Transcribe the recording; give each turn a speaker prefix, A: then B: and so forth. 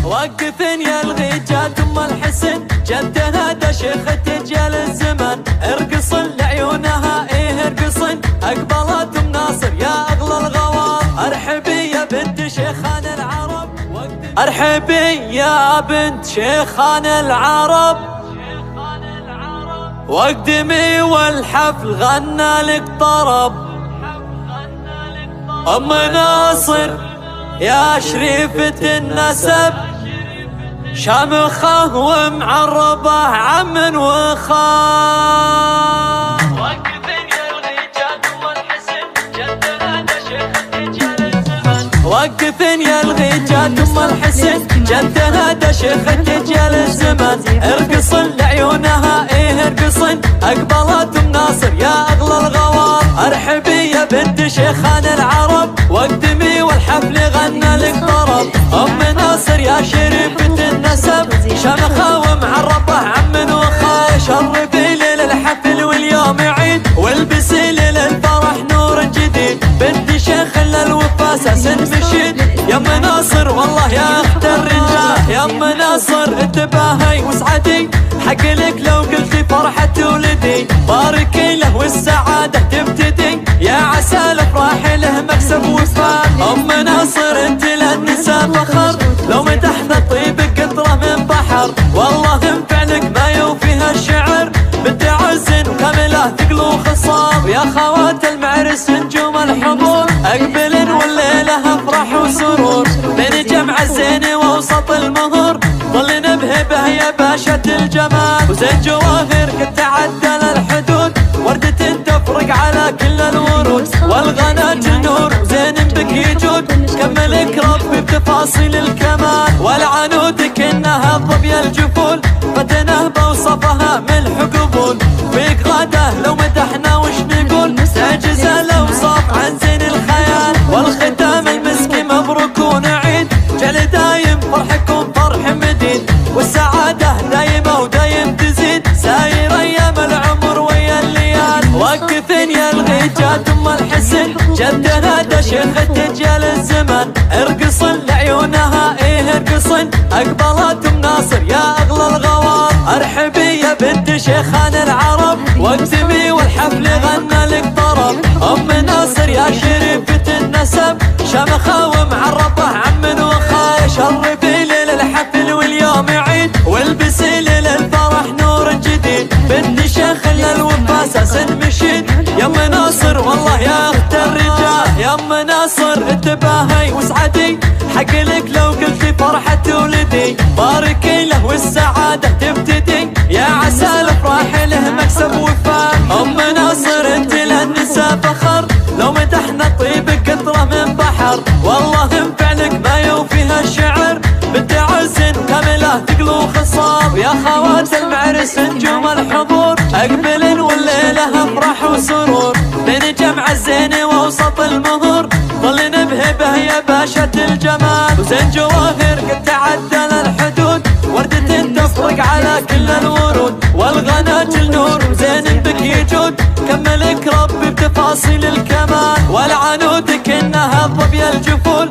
A: وقفن يا الغيجات ام الحسن جدها دا شيخة تجال الزمن. ارقصن لعيونها ايه ارقصن اقبلت ام ناصر يا اغلى الغوام. ارحبي يا بنت شيخان العرب ارحبي يا بنت شيخان العرب. واقدمي والحفل غنى لك طرب. ام ناصر يا شريفة النسب شامخة ومعربة عم وخال. وقفن يا الغيجات ام الحسن جدها دا شيخة تجال الزمن. وقفن يا الغيجات ام الحسن جدها دا شيخة تجال الزمن. ارقصن لعيونها ايه ارقصن اقبلت ام ناصر يا اغلى الغوام. ارحبي يا بنت شيخان العرب واقدمي والحفل غنى لك طرب. ام ناصر يا شريفة النسب شمخة ومعربة عم وخال. شرفي ليل الحفل واليوم عيد والبسي ليل الفرح نور جديد. بنت شيخ للوفا اساس مشيد. يا ام ناصر والله يا اخت الرجال. يا ام ناصر انتباهي واسعدي حق لك لو قلتي فرحة ولدي. باركي له والسعادة تبتدي يا عسى الافراح له مكسب وفاء. ام ناصر انت للنساء فخر لو مدحنا طيبك قطرة من بحر. والله انفعلك ما يوفيها الشعر. بنت عز وكاملة ثقل وخصاب. يا خوات المعرس نجوم الحضور اقبلن والليلة افراح وسرور. بين جمع الزين ووسط المهور ظلنا بهبه يا باشا الجمال. وزين جواهر قد تعدل الحدود وردة تفرق على كل الورود. والغنات النور وزين بك يجود كملك ربي بتفاصيل الكمال. والعنود كأنها ظبي الجفول فتنه بوصفها ملح قبول. فيك غاده لو مدحنا وش نقول تعجز الاوصاف عن زين الخيال. والختام المسكي مبروك ونعيد جل دايم فرحكم فرح مديد. والسعادة دايمة ودايم تزيد ساير ايام العمر ويا الليال. وقفن يا الغيجات ام الحسن جدها دا شيخة تجال الزمن. ارقصن لعيونها ايه ارقصن اقبلت ام ناصر يا اغلى الغوام. ارحبي يا بنت شيخان العرب واقدمي والحفل غنى لك طرب. ام ناصر يا شريفة النسب شمخة ومعربة عم وخال. شرفي ليل الحفل واليوم عيد والبسي ليل الفرح نور جديد. بنت شيخ للوفا اساس مشيد. يا ام ناصر والله يا اخت الرجال. يا ام ناصر انتباهي واسعدي حق لك لو قلتي فرحة ولدي. باركي له والسعادة تبتدي يا عسى الافراح له مكسب وفاء. ام ناصر انت للنساء فخر لو مدحنا طيبك قطرة من بحر. والله انفعلك ما يوفيها الشعر. بنت عز كاملة ثقل وخصاب. يا خوات المعرس نجوم الحضور اقبلن والليلة افراح وسرور. بين جمع الزين ووسط المهور ظلنا بهبه يا باشا الجمال. وزين جواهر قد تعدل الحدود وردة تفرق على كل الورود. والغنات النور وزين بك يجود كملك ربي بتفاصيل الكمال. والعنود كأنها ظبي الجفول